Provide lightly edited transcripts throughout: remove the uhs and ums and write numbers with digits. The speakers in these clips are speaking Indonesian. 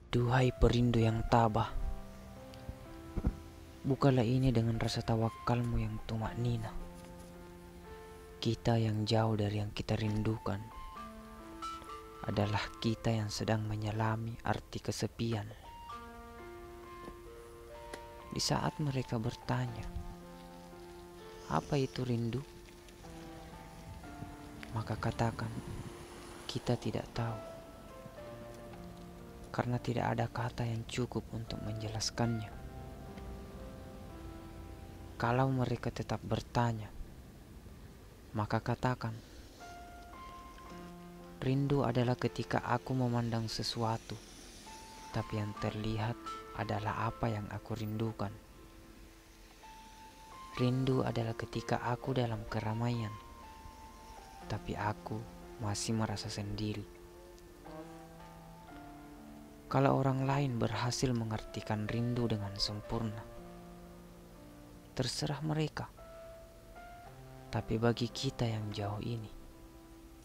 Duhai perindu yang tabah, bukalah ini dengan rasa tawakalmu yang tumak nina. Kita yang jauh dari yang kita rindukan adalah kita yang sedang menyelami arti kesepian. Di saat mereka bertanya, apa itu rindu? Maka katakan, kita tidak tahu. Karena tidak ada kata yang cukup untuk menjelaskannya. Kalau mereka tetap bertanya, maka katakan, rindu adalah ketika aku memandang sesuatu, tapi yang terlihat adalah apa yang aku rindukan. Rindu adalah ketika aku dalam keramaian, tapi aku masih merasa sendiri. Kalau orang lain berhasil mengartikan rindu dengan sempurna, terserah mereka. Tapi bagi kita yang jauh ini,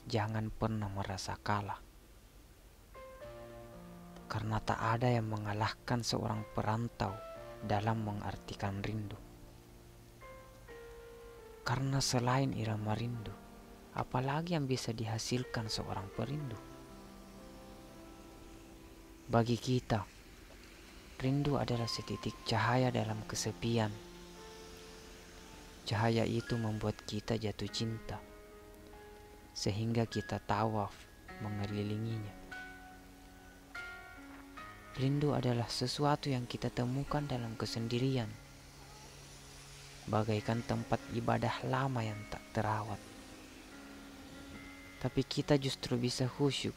jangan pernah merasa kalah. Karena tak ada yang mengalahkan seorang perantau dalam mengartikan rindu. Karena selain irama rindu, apalagi yang bisa dihasilkan seorang perindu? Bagi kita, rindu adalah setitik cahaya dalam kesepian. Cahaya itu membuat kita jatuh cinta, sehingga kita tawaf mengelilinginya. Rindu adalah sesuatu yang kita temukan dalam kesendirian, bagaikan tempat ibadah lama yang tak terawat. Tapi kita justru bisa khusyuk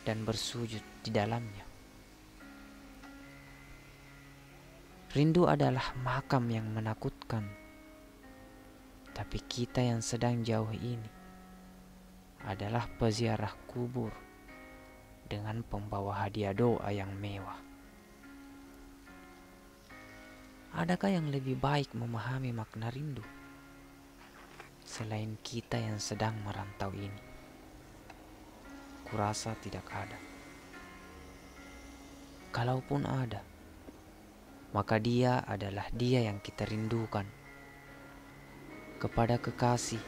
dan bersujud di dalamnya. Rindu adalah makam yang menakutkan, tapi kita yang sedang jauh ini adalah peziarah kubur dengan pembawa hadiah doa yang mewah. Adakah yang lebih baik memahami makna rindu selain kita yang sedang merantau ini? Kurasa tidak ada. Kalaupun ada, maka dia adalah dia yang kita rindukan. Kepada kekasih,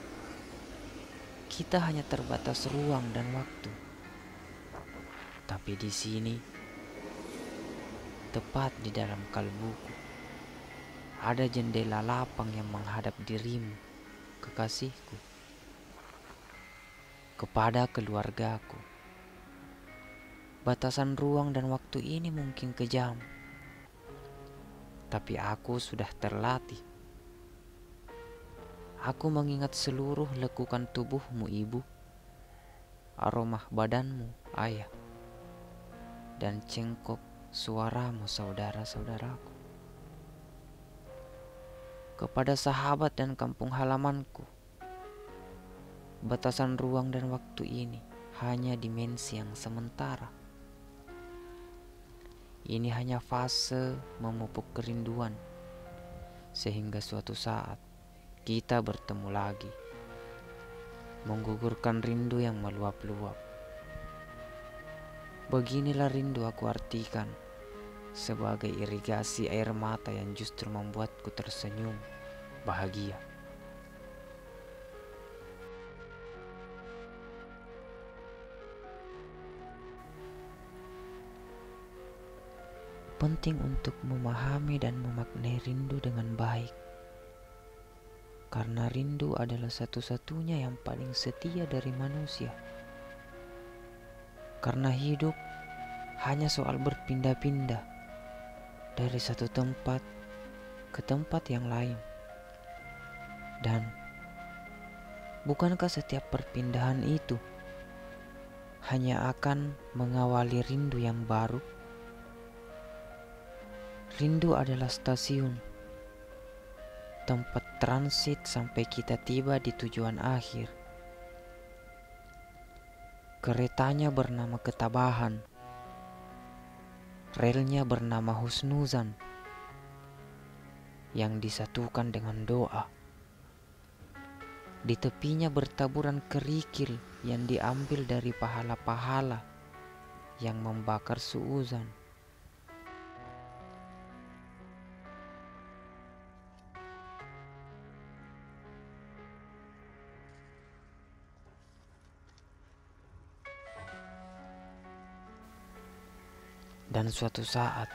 kita hanya terbatas ruang dan waktu. Tapi di sini, tepat di dalam kalbuku, ada jendela lapang yang menghadap dirimu, kekasihku. Kepada keluargaku, batasan ruang dan waktu ini mungkin kejam, tapi aku sudah terlatih. Aku mengingat seluruh lekukan tubuhmu, ibu, aroma badanmu, ayah, dan cengkok suaramu, saudara-saudaraku. Kepada sahabat dan kampung halamanku, batasan ruang dan waktu ini hanya dimensi yang sementara. Ini hanya fase memupuk kerinduan, sehingga suatu saat kita bertemu lagi, menggugurkan rindu yang meluap-luap. Beginilah rindu aku artikan sebagai irigasi air mata yang justru membuatku tersenyum bahagia. Penting untuk memahami dan memaknai rindu dengan baik, karena rindu adalah satu-satunya yang paling setia dari manusia. Karena hidup hanya soal berpindah-pindah dari satu tempat ke tempat yang lain. Dan bukankah setiap perpindahan itu hanya akan mengawali rindu yang baru? Rindu adalah stasiun, tempat transit sampai kita tiba di tujuan akhir. Keretanya bernama ketabahan, relnya bernama husnuzan, yang disatukan dengan doa. Di tepinya bertaburan kerikil yang diambil dari pahala-pahala yang membakar suuzan. Dan suatu saat,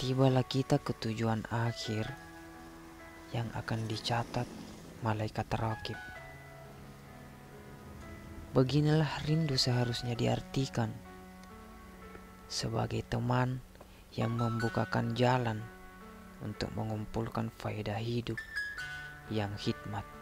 tibalah kita ke tujuan akhir yang akan dicatat malaikat rakib. Beginilah rindu seharusnya diartikan, sebagai teman yang membukakan jalan untuk mengumpulkan faedah hidup yang hikmat.